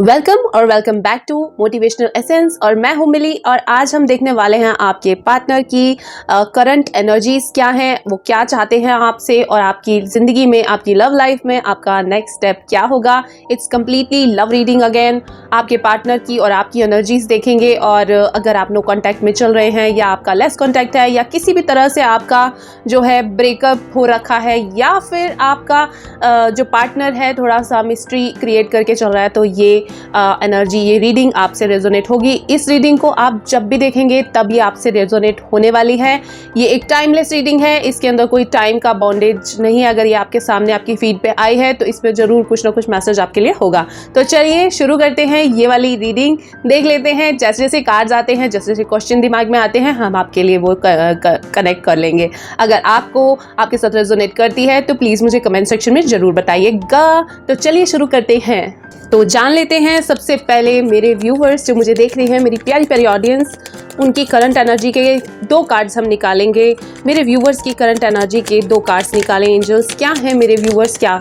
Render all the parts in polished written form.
Welcome और welcome back to motivational essence. और मैं हूं मिली और आज हम देखने वाले हैं आपके पार्टनर की करंट एनर्जीज क्या हैं, वो क्या चाहते हैं आपसे और आपकी ज़िंदगी में, आपकी लव लाइफ में आपका नेक्स्ट स्टेप क्या होगा। It's completely love reading again. आपके पार्टनर की और आपकी एनर्जीज देखेंगे और अगर आप नो कॉन्टैक्ट में चल रहे हैं या आपका लेस कॉन्टैक्ट है या किसी भी तरह से आपका जो है ब्रेकअप हो रखा है या फिर आपका जो पार्टनर है थोड़ा सा मिस्ट्री क्रिएट करके चल रहा है, तो ये एनर्जी, ये रीडिंग आपसे रेजोनेट होगी। इस रीडिंग को आप जब भी देखेंगे तब ये आपसे रेजोनेट होने वाली है। ये एक टाइमलेस रीडिंग है, इसके अंदर कोई टाइम का बॉन्डेज नहीं है। अगर ये आपके सामने आपकी फीड पे आई है तो इसमें जरूर कुछ ना कुछ मैसेज आपके लिए होगा। तो चलिए शुरू करते हैं ये वाली रीडिंग, देख लेते हैं। जैसे जैसे कार्ड्स आते हैं, जैसे जैसे क्वेश्चन दिमाग में आते हैं, हम आपके लिए वो कनेक्ट कर लेंगे। अगर आपको आपके साथ रेजोनेट करती है तो प्लीज़ मुझे कमेंट सेक्शन में ज़रूर बताइएगा। तो चलिए शुरू करते हैं। तो जान लेते हैं सबसे पहले मेरे व्यूवर्स जो मुझे देख रहे हैं, मेरी प्यारी प्यारी ऑडियंस, उनकी करंट एनर्जी के दो कार्ड्स हम निकालेंगे। मेरे व्यूवर्स की करंट एनर्जी के दो कार्ड्स निकालें। एंजल्स क्या हैं, मेरे व्यूवर्स क्या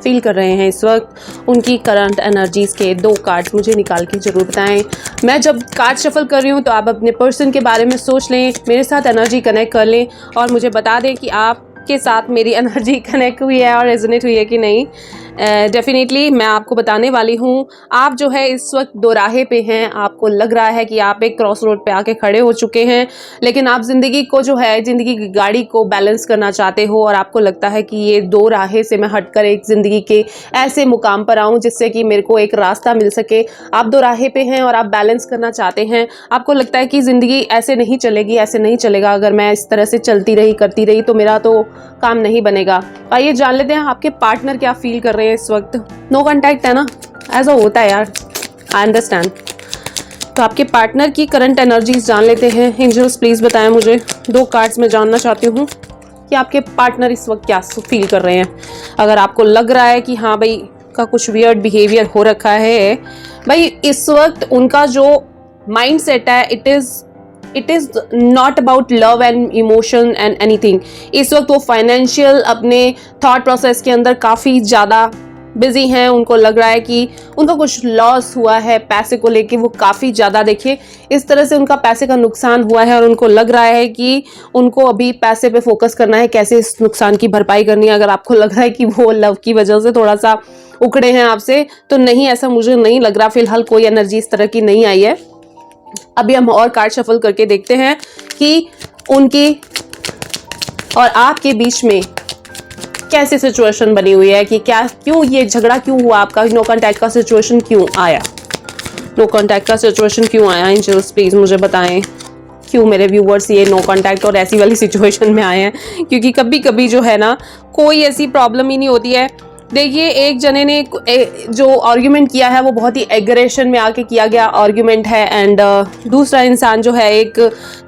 फील कर रहे हैं इस वक्त, उनकी करंट एनर्जीज़ के दो कार्ड्स मुझे निकाल के ज़रूर बताएं। मैं जब कार्ड शफल कर रही हूँ तो आप अपने पर्सन के बारे में सोच लें, मेरे साथ एनर्जी कनेक्ट कर लें और मुझे बता दें कि आपके साथ मेरी एनर्जी कनेक्ट हुई है और रेजोनेट हुई है कि नहीं। डेफिनेटली मैं आपको बताने वाली हूँ। आप जो है इस वक्त दो राहे पे हैं। आपको लग रहा है कि आप एक क्रॉस रोड पे आके खड़े हो चुके हैं, लेकिन आप ज़िंदगी को जो है, ज़िंदगी की गाड़ी को बैलेंस करना चाहते हो और आपको लगता है कि ये दो राहे से मैं हटकर एक ज़िंदगी के ऐसे मुकाम पर आऊँ जिससे कि मेरे को एक रास्ता मिल सके। आप दो राहे पे हैं और आप बैलेंस करना चाहते हैं। आपको लगता है कि ज़िंदगी ऐसे नहीं चलेगी, ऐसे नहीं चलेगा। अगर मैं इस तरह से चलती रही, करती रही तो मेरा तो काम नहीं बनेगा। आइए जान लेते हैं आपके पार्टनर क्या फील कर रहे हैं इस वक्त। नो कांटेक्ट है ना, ऐसा होता है यार, आई अंडरस्टैंड। तो आपके पार्टनर की करंट एनर्जीज जान लेते हैं। एंजल्स प्लीज बताएं मुझे, दो कार्ड्स में जानना चाहती हूँ कि आपके पार्टनर इस वक्त क्या फील कर रहे हैं। अगर आपको लग रहा है कि हाँ भाई का कुछ वियर्ड बिहेवियर हो रखा है, भाई इस वक्त उनका जो माइंड सेट है, it is not about love and emotion and anything. इस वक्त वो फाइनेंशियल अपने थॉट प्रोसेस के अंदर काफ़ी ज़्यादा बिजी हैं। उनको लग रहा है कि उनका कुछ लॉस हुआ है पैसे को लेके। वो काफ़ी ज़्यादा, देखिए इस तरह से उनका पैसे का नुकसान हुआ है और उनको लग रहा है कि उनको अभी पैसे पे फोकस करना है, कैसे इस नुकसान की भरपाई करनी है। अगर आपको लग रहा है कि वो लव की वजह से थोड़ा सा उखड़े हैं आपसे, तो नहीं, ऐसा मुझे नहीं लग रहा। फिलहाल कोई एनर्जी इस तरह की नहीं आई है। अभी हम और कार्ड शफल करके देखते हैं कि उनकी और आपके बीच में कैसी सिचुएशन बनी हुई है, कि क्या, क्यों ये झगड़ा क्यों हुआ, आपका नो कांटेक्ट का सिचुएशन क्यों आया, नो कांटेक्ट का सिचुएशन क्यों आया। एंजल्स प्लीज मुझे बताएं क्यों मेरे व्यूवर्स ये नो कांटेक्ट और ऐसी वाली सिचुएशन में आए हैं। क्योंकि कभी कभी जो है ना, कोई ऐसी प्रॉब्लम ही नहीं होती है। देखिए एक जने ने जो आर्ग्यूमेंट किया है वो बहुत ही एग्रेशन में आके किया गया आर्ग्यूमेंट है, एंड दूसरा इंसान जो है एक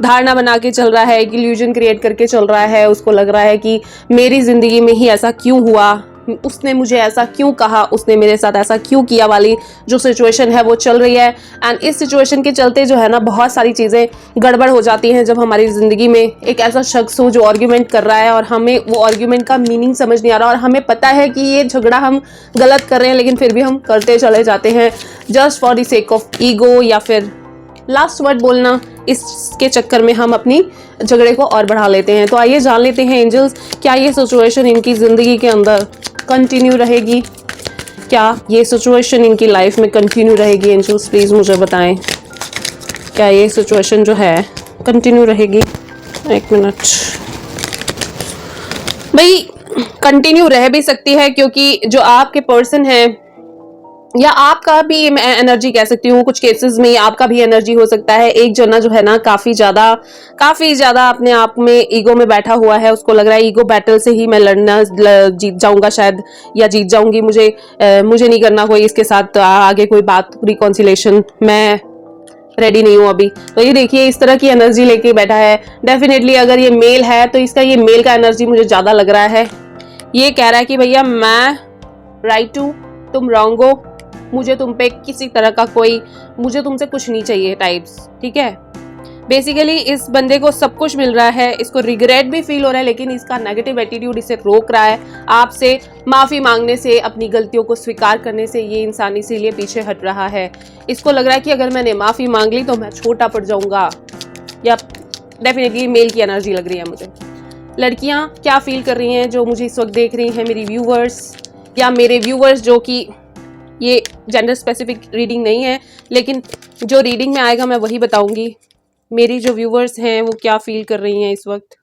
धारणा बना के चल रहा है, एक इल्यूजन क्रिएट करके चल रहा है। उसको लग रहा है कि मेरी ज़िंदगी में ही ऐसा क्यों हुआ, उसने मुझे ऐसा क्यों कहा, उसने मेरे साथ ऐसा क्यों किया वाली जो सिचुएशन है वो चल रही है। एंड इस सिचुएशन के चलते जो है ना, बहुत सारी चीज़ें गड़बड़ हो जाती हैं जब हमारी ज़िंदगी में एक ऐसा शख्स हो जो आर्ग्यूमेंट कर रहा है और हमें वो आर्ग्यूमेंट का मीनिंग समझ नहीं आ रहा और हमें पता है कि ये झगड़ा हम गलत कर रहे हैं, लेकिन फिर भी हम करते चले जाते हैं just for the sake of ego, या फिर लास्ट वर्ड बोलना। इसके चक्कर में हम अपनी झगड़े को और बढ़ा लेते हैं। तो आइए जान लेते हैं एंजल्स, क्या ये सिचुएशन इनकी ज़िंदगी के अंदर कंटिन्यू रहेगी, क्या ये सिचुएशन इनकी लाइफ में कंटिन्यू रहेगी। एंजल्स प्लीज़ मुझे बताएं, क्या ये सिचुएशन जो है कंटिन्यू रहेगी। एक मिनट भाई, कंटिन्यू रह भी सकती है क्योंकि जो आपके पर्सन है, या आपका भी एनर्जी कह सकती हूँ, कुछ केसेस में आपका भी एनर्जी हो सकता है। एक जना जो है ना काफ़ी ज़्यादा अपने आप में ईगो में बैठा हुआ है। उसको लग रहा है ईगो बैटल से ही मैं जीत जाऊंगा शायद, या जीत जाऊंगी। मुझे नहीं करना कोई इसके साथ आगे कोई बात, रिकॉन्सिलेशन, मैं रेडी नहीं हूँ अभी। तो ये देखिए इस तरह की एनर्जी लेके बैठा है। डेफिनेटली अगर ये मेल है तो इसका ये मेल का एनर्जी मुझे ज़्यादा लग रहा है। ये कह रहा है कि भैया मैं राइट हूँ, तुम रॉन्ग हो, मुझे तुम पे किसी तरह का कोई, मुझे तुमसे कुछ नहीं चाहिए टाइप्स, ठीक है। बेसिकली इस बंदे को सब कुछ मिल रहा है, इसको रिग्रेट भी फील हो रहा है, लेकिन इसका नेगेटिव एटीट्यूड इसे रोक रहा है आपसे माफ़ी मांगने से, अपनी गलतियों को स्वीकार करने से। ये इंसान इसीलिए पीछे हट रहा है। इसको लग रहा है कि अगर मैंने माफ़ी मांग ली तो मैं छोटा पड़ जाऊंगा, या डेफिनेटली मेल की एनर्जी लग रही है मुझे। लड़कियां क्या फील कर रही हैं जो मुझे इस वक्त देख रही हैं, मेरी व्यूवर्स या मेरे व्यूवर्स, जो कि ये जेंडर स्पेसिफिक रीडिंग नहीं है, लेकिन जो रीडिंग में आएगा मैं वही बताऊंगी। मेरी जो व्यूवर्स हैं वो क्या फील कर रही हैं इस वक्त।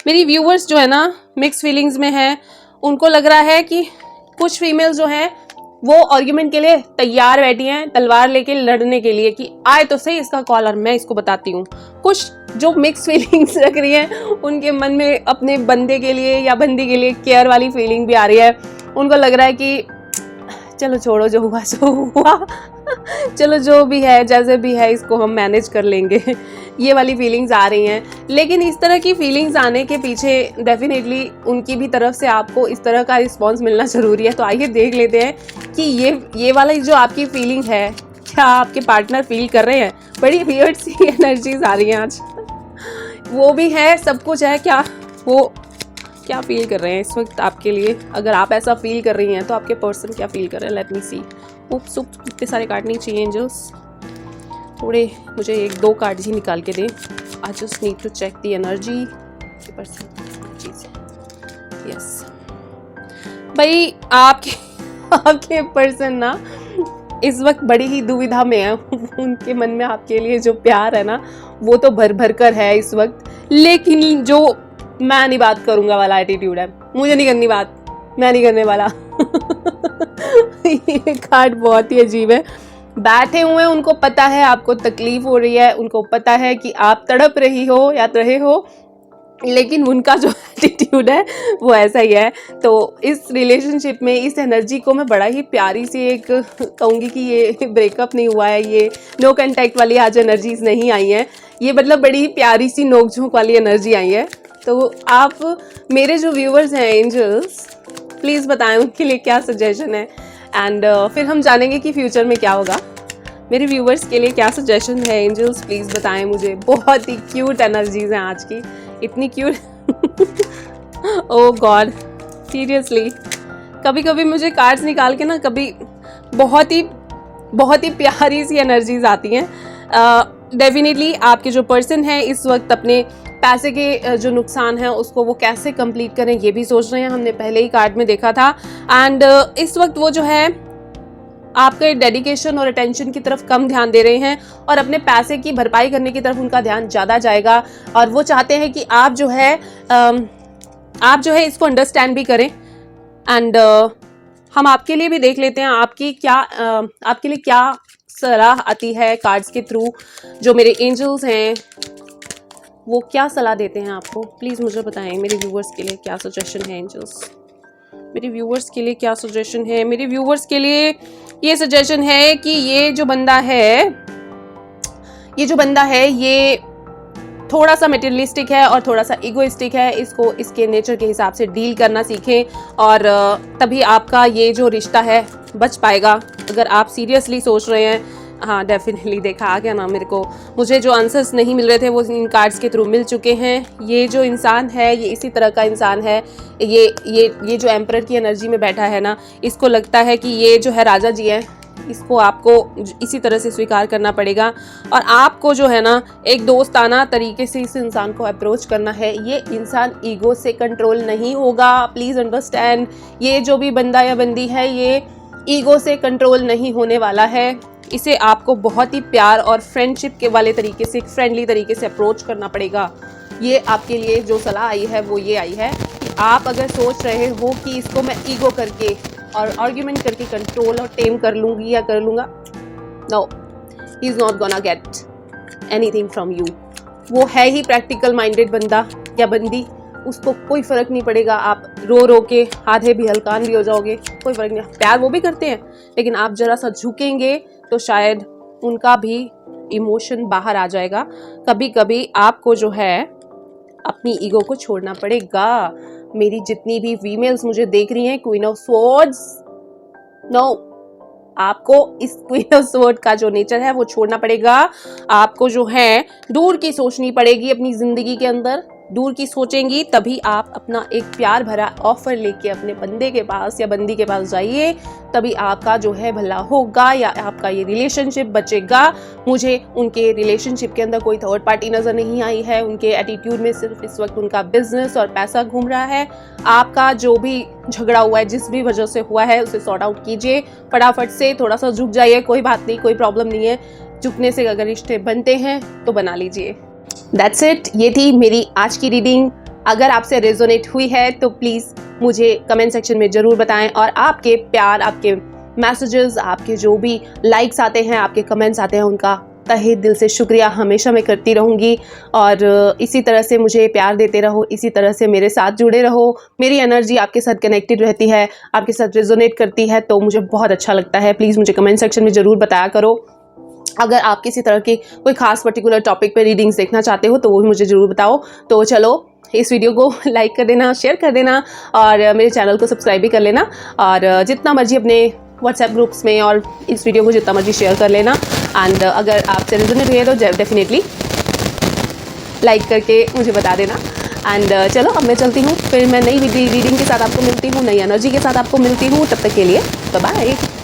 मेरी व्यूवर्स जो है ना मिक्स फीलिंग्स में हैं। उनको लग रहा है कि कुछ फीमेल जो हैं वो आर्ग्यूमेंट के लिए तैयार बैठी हैं, तलवार लेके लड़ने के लिए कि आए तो सही इसका कॉल और मैं इसको बताती हूँ। कुछ जो मिक्स फीलिंग्स रख रही हैं, उनके मन में अपने बंदे के लिए या बंदी के लिए केयर वाली फीलिंग भी आ रही है। उनको लग रहा है कि चलो छोड़ो, जो हुआ सो हुआ, चलो जो भी है जैसे भी है इसको हम मैनेज कर लेंगे, ये वाली फीलिंग्स आ रही हैं। लेकिन इस तरह की फीलिंग्स आने के पीछे डेफिनेटली उनकी भी तरफ से आपको इस तरह का रिस्पॉन्स मिलना ज़रूरी है। तो आइए देख लेते हैं कि ये वाला जो आपकी फीलिंग है, क्या आपके पार्टनर फील कर रहे हैं। बड़ी वियर्ड सी एनर्जीज आ रही हैं आज। वो भी है, सब कुछ है, क्या वो क्या फील कर रहे हैं इस वक्त आपके लिए। अगर आप ऐसा फील कर रही हैं तो आपके पर्सन क्या फील कर रहे हैं। लेट मी सी। उप्स इतने सारे कार्ड नहीं चाहिए एंजल्स, थोड़े मुझे 1-2 कार्ड ही निकाल के दें। I just need to check the energy person. Yes भाई, आपके पर्सन ना इस वक्त बड़ी ही दुविधा में है। उनके मन में आपके लिए जो प्यार है ना वो तो भर भर कर है इस वक्त, लेकिन जो मैं नहीं बात करूंगा वाला एटीट्यूड है, मुझे नहीं करनी बात, मैं नहीं करने वाला। ये कार्ड बहुत ही अजीब है। बैठे हुए हैं, उनको पता है आपको तकलीफ हो रही है, उनको पता है कि आप तड़प रही हो या रहे हो, लेकिन उनका जो एटीट्यूड है वो ऐसा ही है। तो इस रिलेशनशिप में इस एनर्जी को मैं बड़ा ही प्यारी सी एक कहूँगी कि ये ब्रेकअप नहीं हुआ है, ये नो कॉन्टैक्ट वाली आज एनर्जीज नहीं आई हैं, ये मतलब बड़ी ही प्यारी सी नोक-झोंक वाली एनर्जी आई है। तो आप मेरे जो व्यूवर्स हैं एंजल्स, प्लीज़ बताएं उनके लिए क्या सजेशन है, एंड फिर हम जानेंगे कि फ्यूचर में क्या होगा। मेरे व्यूवर्स के लिए क्या सजेशन है एंजल्स, प्लीज़ बताएं मुझे। बहुत ही क्यूट एनर्जीज हैं आज की, इतनी क्यूट। ओह गॉड, सीरियसली कभी कभी मुझे कार्ड्स निकाल के ना कभी बहुत ही प्यारी सी एनर्जीज आती हैं। डेफिनेटली आपके जो पर्सन है इस वक्त अपने पैसे के जो नुकसान है उसको वो कैसे कंप्लीट करें ये भी सोच रहे हैं। हमने पहले ही कार्ड में देखा था। एंड इस वक्त वो जो है आपके डेडिकेशन और अटेंशन की तरफ कम ध्यान दे रहे हैं और अपने पैसे की भरपाई करने की तरफ उनका ध्यान ज़्यादा जाएगा। और वो चाहते हैं कि आप जो है इसको अंडरस्टैंड भी करें। एंड हम आपके लिए भी देख लेते हैं आपके लिए क्या सलाह आती है कार्ड्स के थ्रू। जो मेरे एंजल्स हैं वो क्या सलाह देते हैं आपको, प्लीज़ मुझे बताएं। मेरे व्यूवर्स के लिए क्या सजेशन है एंजल्स, मेरे व्यूवर्स के लिए क्या सजेशन है। मेरे व्यूवर्स के लिए ये सजेशन है कि ये जो बंदा है ये थोड़ा सा मटेरियलिस्टिक है और थोड़ा सा इगोइस्टिक है। इसको इसके नेचर के हिसाब से डील करना सीखें और तभी आपका ये जो रिश्ता है बच पाएगा। अगर आप सीरियसली सोच रहे हैं, हाँ डेफिनेटली देखा आ गया ना मेरे को। मुझे जो आंसर्स नहीं मिल रहे थे वो इन कार्ड्स के थ्रू मिल चुके हैं। ये जो इंसान है ये इसी तरह का इंसान है। ये जो एम्परर की एनर्जी में बैठा है ना, इसको लगता है कि ये जो है राजा जी है, इसको आपको इसी तरह से स्वीकार करना पड़ेगा। और आपको जो है ना एक दोस्ताना तरीके से इस इंसान को अप्रोच करना है। ये इंसान ईगो से कंट्रोल नहीं होगा, प्लीज़ अंडरस्टैंड। ये जो भी बंदा या बंदी है ये ईगो से कंट्रोल नहीं होने वाला है। इसे आपको बहुत ही प्यार और फ्रेंडशिप के वाले तरीके से, फ्रेंडली तरीके से अप्रोच करना पड़ेगा। ये आपके लिए जो सलाह आई है वो ये आई है कि आप अगर सोच रहे हो कि इसको मैं ईगो करके और आर्ग्यूमेंट करके कंट्रोल और टेम कर लूँगी या कर लूँगा, no, he is not gonna get anything from you. वो है ही प्रैक्टिकल माइंडेड बंदा या बंदी, उसको कोई फ़र्क नहीं पड़ेगा। आप रो रो के आधे भी हल्कान भी हो जाओगे, कोई फ़र्क नहीं। प्यार वो भी करते हैं, लेकिन आप ज़रा सा झुकेंगे तो शायद उनका भी इमोशन बाहर आ जाएगा। कभी कभी आपको जो है अपनी ईगो को छोड़ना पड़ेगा। मेरी जितनी भी फीमेल्स मुझे देख रही हैं, क्वीन ऑफ स्वॉर्ड्स, नो, आपको इस क्वीन ऑफ स्वॉर्ड का जो नेचर है वो छोड़ना पड़ेगा। आपको जो है दूर की सोचनी पड़ेगी अपनी ज़िंदगी के अंदर। दूर की सोचेंगी तभी आप अपना एक प्यार भरा ऑफर लेके अपने बंदे के पास या बंदी के पास जाइए, तभी आपका जो है भला होगा या आपका ये रिलेशनशिप बचेगा। मुझे उनके रिलेशनशिप के अंदर कोई थर्ड पार्टी नज़र नहीं आई है। उनके एटीट्यूड में सिर्फ इस वक्त उनका बिजनेस और पैसा घूम रहा है। आपका जो भी झगड़ा हुआ है, जिस भी वजह से हुआ है, उसे सॉर्ट आउट कीजिए फटाफट से। थोड़ा सा झुक जाइए, कोई बात नहीं, कोई प्रॉब्लम नहीं है। झुकने से अगर रिश्ते बनते हैं तो बना लीजिए। दैट्स इट, ये थी मेरी आज की रीडिंग। अगर आपसे रेजोनेट हुई है तो प्लीज़ मुझे कमेंट सेक्शन में ज़रूर बताएं, और आपके प्यार, आपके मैसेजेस, आपके जो भी लाइक्स आते हैं, आपके कमेंट्स आते हैं, उनका तहे दिल से शुक्रिया हमेशा मैं करती रहूँगी। और इसी तरह से मुझे प्यार देते रहो, इसी तरह से मेरे साथ जुड़े रहो। मेरी एनर्जी आपके साथ कनेक्टेड रहती है, आपके साथ रेजोनेट करती है, तो मुझे बहुत अच्छा लगता है। प्लीज़ मुझे कमेंट सेक्शन में ज़रूर बताया करो। अगर आप किसी तरह की कोई खास पर्टिकुलर टॉपिक पे रीडिंग्स देखना चाहते हो तो वो भी मुझे ज़रूर बताओ। तो चलो, इस वीडियो को लाइक कर देना, शेयर कर देना, और मेरे चैनल को सब्सक्राइब भी कर लेना। और जितना मर्जी अपने व्हाट्सएप ग्रुप्स में और इस वीडियो को जितना मर्जी शेयर कर लेना। एंड अगर आपसे रेजोनेट हुई है तो डेफिनेटली लाइक करके मुझे बता देना। एंड चलो, अब मैं चलती हूँ, फिर मैं नई रीडिंग के साथ आपको मिलती हूँ, नई एनर्जी के साथ आपको मिलती हूँ। तब तक के लिए बाय बाय।